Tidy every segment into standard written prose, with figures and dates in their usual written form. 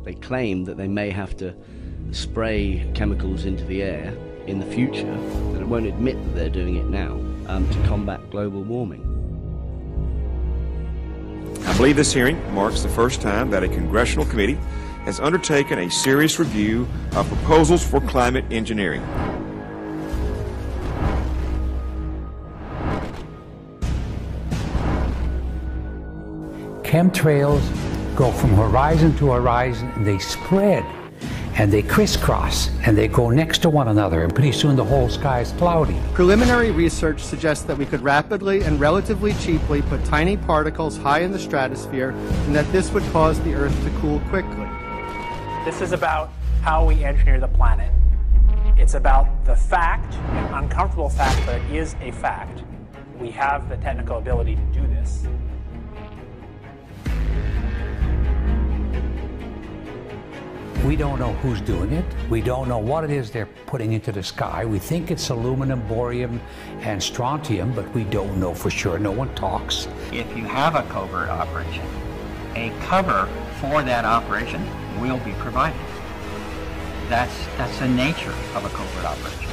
They claim that they may have to spray chemicals into the air in the future, but it won't admit that they're doing it now, to combat global warming. I believe this hearing marks the first time that a congressional committee has undertaken a serious review of proposals for climate engineering. Chemtrails go from horizon to horizon, and they spread, and they crisscross, and they go next to one another, and pretty soon the whole sky is cloudy. Preliminary research suggests that we could rapidly and relatively cheaply put tiny particles high in the stratosphere, and that this would cause the Earth to cool quickly. This is about how we engineer the planet. It's about the fact, an uncomfortable fact, but it is a fact. We have the technical ability to do this. We don't know who's doing it. We don't know what it is they're putting into the sky. We think it's aluminum, borium, and strontium, but we don't know for sure. No one talks. If you have a covert operation, a cover for that operation will be provided. That's the nature of a covert operation.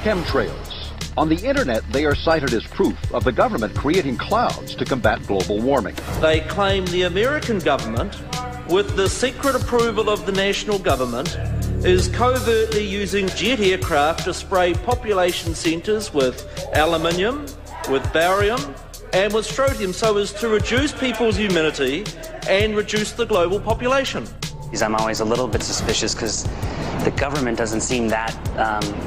Chemtrails. On the internet, they are cited as proof of the government creating clouds to combat global warming. They claim the American government, with the secret approval of the national government, is covertly using jet aircraft to spray population centres with aluminium, with barium, and with strontium so as to reduce people's immunity and reduce the global population. I'm always a little bit suspicious because the government doesn't seem that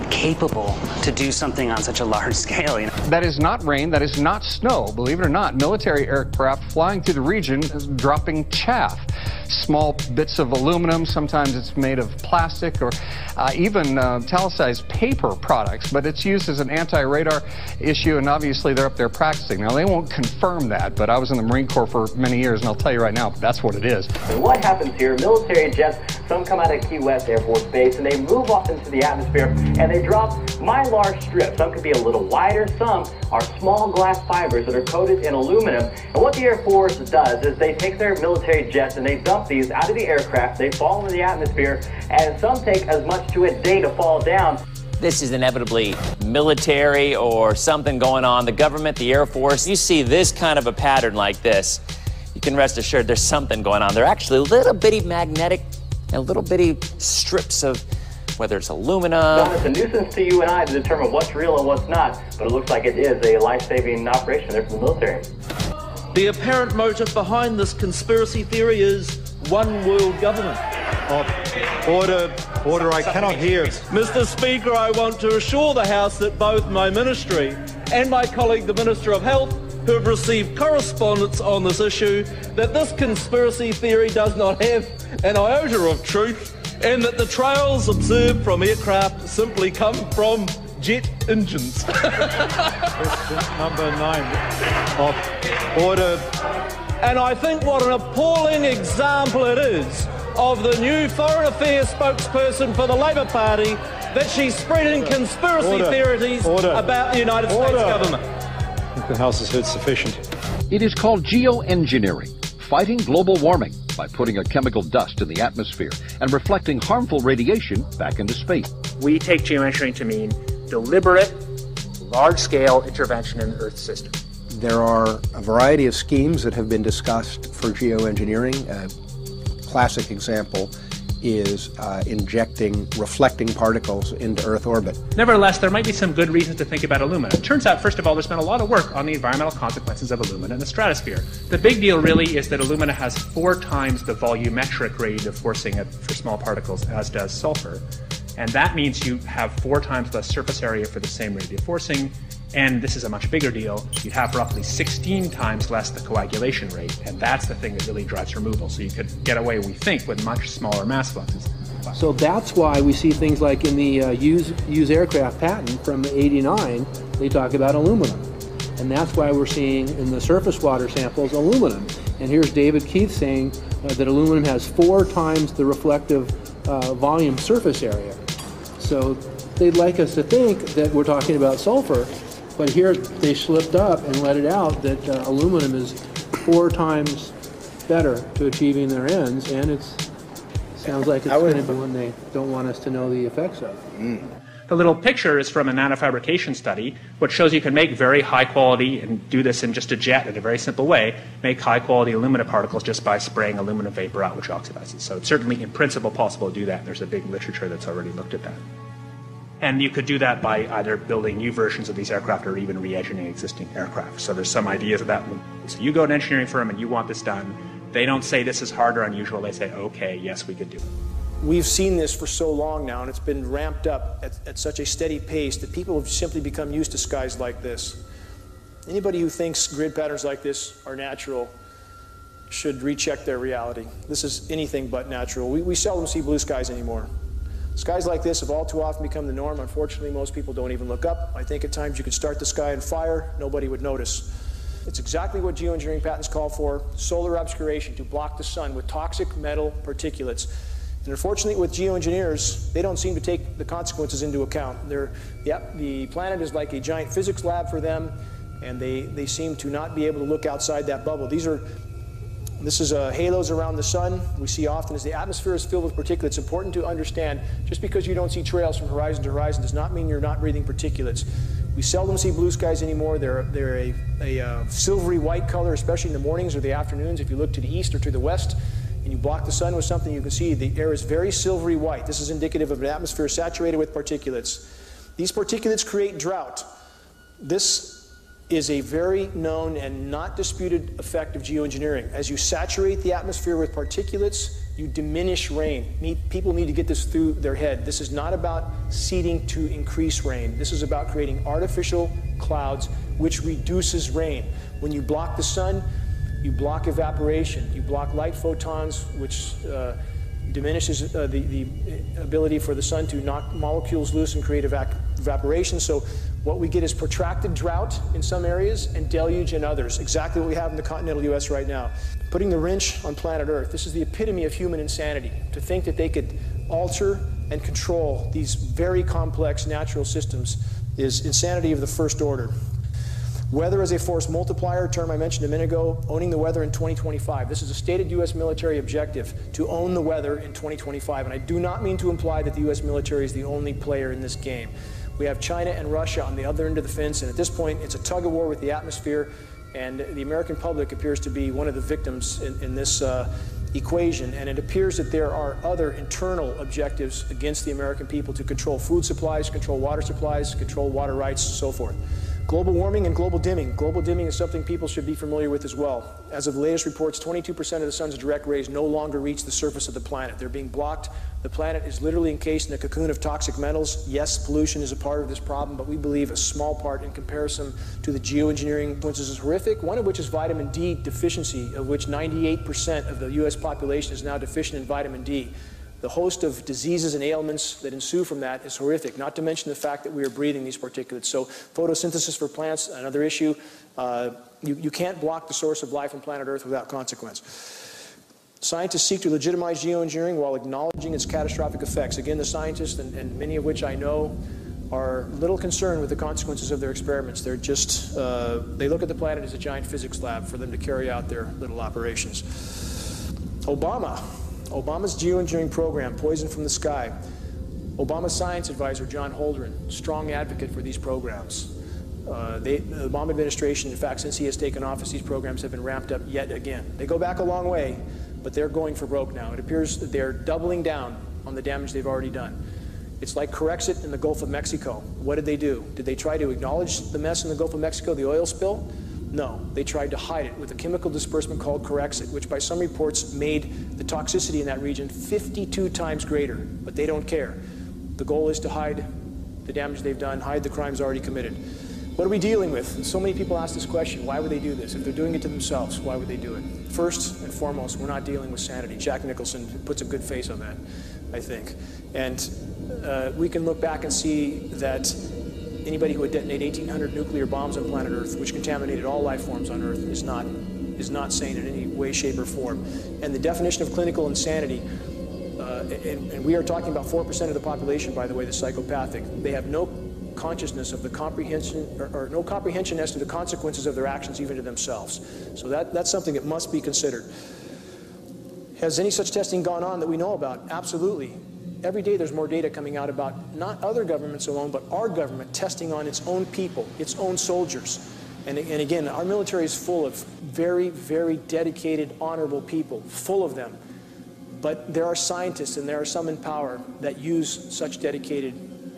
capable to do something on such a large scale. That is not rain, that is not snow. Believe it or not, military aircraft flying through the region is dropping chaff. Small bits of aluminum, sometimes it's made of plastic or even italicized paper products, but it's used as an anti-radar issue, and obviously they're up there practicing. Now, they won't confirm that, but I was in the Marine Corps for many years, and I'll tell you right now, that's what it is. And what happens here, military jets, some come out of Key West Air Force Base, and they move off into the atmosphere, and they drop mylar strips. Some could be a little wider, some are small glass fibers that are coated in aluminum. And what the Air Force does is they take their military jets and they dump these out of the aircraft, they fall into the atmosphere, and some take as much to a day to fall down. This is inevitably military or something going on. The government, the Air Force, you see this kind of a pattern like this, you can rest assured there's something going on. They're actually little bitty magnetic and little bitty strips of, whether it's aluminum. Well, it's a nuisance to you and I to determine what's real and what's not, but it looks like it is a life-saving operation there from the military. The apparent motive behind this conspiracy theory is one world government. Order, I cannot hear. Mr. Speaker, I want to assure the House that both my ministry and my colleague, the Minister of Health, who have received correspondence on this issue, that this conspiracy theory does not have an iota of truth, and that the trails observed from aircraft simply come from jet engines. Question number 9. Order. And I think what an appalling example it is of the new Foreign Affairs spokesperson for the Labour Party that she's spreading conspiracy theories about the United States government. I think the House has heard sufficient. It is called geoengineering, fighting global warming by putting a chemical dust in the atmosphere and reflecting harmful radiation back into space. We take geoengineering to mean deliberate, large-scale intervention in the Earth system. There are a variety of schemes that have been discussed for geoengineering. A classic example is injecting reflecting particles into Earth orbit. Nevertheless, there might be some good reasons to think about alumina. It turns out, first of all, there's been a lot of work on the environmental consequences of alumina in the stratosphere. The big deal really is that alumina has 4 times the volumetric radiative forcing for small particles as does sulfur. And that means you have 4 times less surface area for the same radiative forcing. And this is a much bigger deal. You'd have roughly 16 times less the coagulation rate, and that's the thing that really drives removal. So you could get away, we think, with much smaller mass fluxes. So that's why we see things like in the use aircraft patent from '89, they talk about aluminum. And that's why we're seeing in the surface water samples aluminum. And here's David Keith saying that aluminum has 4 times the reflective volume surface area. So they'd like us to think that we're talking about sulfur, but here they slipped up and let it out that aluminum is 4 times better to achieving their ends, and it's Sounds like it's going to be one they don't want us to know the effects of. The little picture is from a nanofabrication study, which shows you can make very high quality, and do this in just a jet in a very simple way, make high quality alumina particles just by spraying aluminum vapor out, which oxidizes. So it's certainly in principle possible to do that, and there's a big literature that's already looked at that. And you could do that by either building new versions of these aircraft or even re-engineering existing aircraft. So there's some ideas of that. So you go to an engineering firm and you want this done. They don't say this is hard or unusual. They say, okay, yes, we could do it. We've seen this for so long now, and it's been ramped up at such a steady pace that people have simply become used to skies like this. Anybody who thinks grid patterns like this are natural should recheck their reality. This is anything but natural. We seldom see blue skies anymore. Skies like this have all too often become the norm. Unfortunately, most people don't even look up. I think at times you could start the sky on fire, nobody would notice. It's exactly what geoengineering patents call for: solar obscuration, to block the sun with toxic metal particulates. And unfortunately, with geoengineers, they don't seem to take the consequences into account. The planet is like a giant physics lab for them, and they seem to not be able to look outside that bubble. This is halos around the sun. We see often as the atmosphere is filled with particulates. It's important to understand, just because you don't see trails from horizon to horizon does not mean you're not breathing particulates. We seldom see blue skies anymore. They're a silvery white color, especially in the mornings or the afternoons. If you look to the east or to the west, and you block the sun with something, you can see the air is very silvery white. This is indicative of an atmosphere saturated with particulates. These particulates create drought. This is a very known and not disputed effect of geoengineering. As you saturate the atmosphere with particulates, you diminish rain. People need to get this through their head. This is not about seeding to increase rain. This is about creating artificial clouds, which reduces rain. When you block the sun, you block evaporation. You block light photons, which diminishes the ability for the sun to knock molecules loose and create evaporation. So what we get is protracted drought in some areas and deluge in others. Exactly what we have in the continental U.S. right now. Putting the wrench on planet Earth. This is the epitome of human insanity. To think that they could alter and control these very complex natural systems is insanity of the first order. Weather as a force multiplier, a term I mentioned a minute ago, owning the weather in 2025. This is a stated U.S. military objective, to own the weather in 2025. And I do not mean to imply that the U.S. military is the only player in this game. We have China and Russia on the other end of the fence, and at this point, it's a tug of war with the atmosphere, and the American public appears to be one of the victims in this equation. And it appears that there are other internal objectives against the American people to control food supplies, control water supplies, control water rights, and so forth. Global warming and global dimming. Global dimming is something people should be familiar with as well. As of the latest reports, 22% of the sun's direct rays no longer reach the surface of the planet. They're being blocked. The planet is literally encased in a cocoon of toxic metals. Yes, pollution is a part of this problem, but we believe a small part in comparison to the geoengineering consequences is horrific, one of which is vitamin D deficiency, of which 98% of the U.S. population is now deficient in vitamin D. The host of diseases and ailments that ensue from that is horrific, not to mention the fact that we are breathing these particulates. So photosynthesis for plants, another issue. You can't block the source of life on planet Earth without consequence. Scientists seek to legitimize geoengineering while acknowledging its catastrophic effects. Again, the scientists, and many of which I know, are little concerned with the consequences of their experiments. They're just, they look at the planet as a giant physics lab for them to carry out their little operations. Obama's geoengineering program, Poison from the Sky. Obama's science advisor, John Holdren, strong advocate for these programs. The Obama administration, in fact, since he has taken office, these programs have been ramped up yet again. They go back a long way, but they're going for broke now. It appears that they're doubling down on the damage they've already done. It's like Corexit in the Gulf of Mexico. What did they do? Did they try to acknowledge the mess in the Gulf of Mexico, the oil spill? No, they tried to hide it with a chemical disbursement called Corexit, which by some reports made the toxicity in that region 52 times greater, but they don't care. The goal is to hide the damage they've done, hide the crimes already committed. What are we dealing with? And so many people ask this question, why would they do this? If they're doing it to themselves, why would they do it? First and foremost, we're not dealing with sanity. Jack Nicholson puts a good face on that, I think. And we can look back and see that anybody who would detonate 1,800 nuclear bombs on planet Earth, which contaminated all life forms on Earth, is not sane in any way, shape, or form. And the definition of clinical insanity, and we are talking about 4% of the population, by the way, that's psychopathic. They have no consciousness of the comprehension, or no comprehension as to the consequences of their actions, even to themselves. So that's something that must be considered. Has any such testing gone on that we know about? Absolutely. Every day there's more data coming out about not other governments alone, but our government testing on its own people, its own soldiers. And again, our military is full of very, very dedicated, honorable people, full of them. But there are scientists and there are some in power that use such dedicated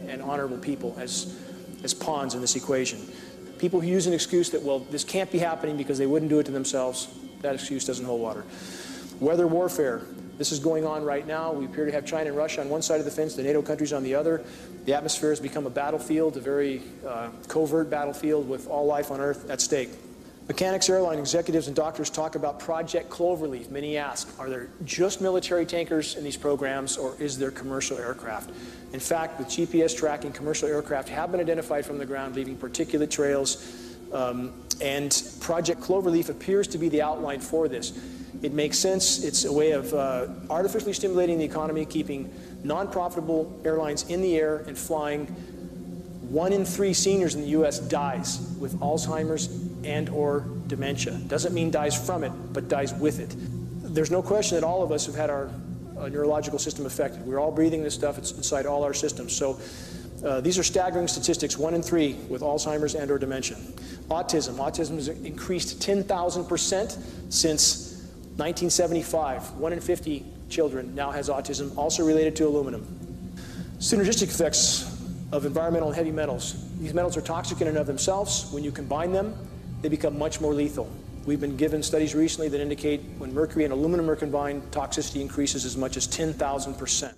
and honorable people as pawns in this equation. People who use an excuse that, well, this can't be happening because they wouldn't do it to themselves, that excuse doesn't hold water. Weather warfare. This is going on right now. We appear to have China and Russia on one side of the fence, the NATO countries on the other. The atmosphere has become a battlefield, a very covert battlefield with all life on Earth at stake. Mechanics, airline executives, and doctors talk about Project Cloverleaf. Many ask, are there just military tankers in these programs, or is there commercial aircraft? In fact, with GPS tracking, commercial aircraft have been identified from the ground, leaving particulate trails, and Project Cloverleaf appears to be the outline for this. It makes sense. It's a way of artificially stimulating the economy, keeping non-profitable airlines in the air and flying. 1 in 3 seniors in the U.S. dies with Alzheimer's and or dementia. Doesn't mean dies from it, but dies with it. There's no question that all of us have had our neurological system affected. We're all breathing this stuff. It's inside all our systems. So these are staggering statistics, 1 in 3 with Alzheimer's and or dementia. Autism. Autism has increased 10,000% since 1975. 1 in 50 children now has autism, also related to aluminum. Synergistic effects of environmental and heavy metals. These metals are toxic in and of themselves. When you combine them, they become much more lethal. We've been given studies recently that indicate when mercury and aluminum are combined, toxicity increases as much as 10,000%.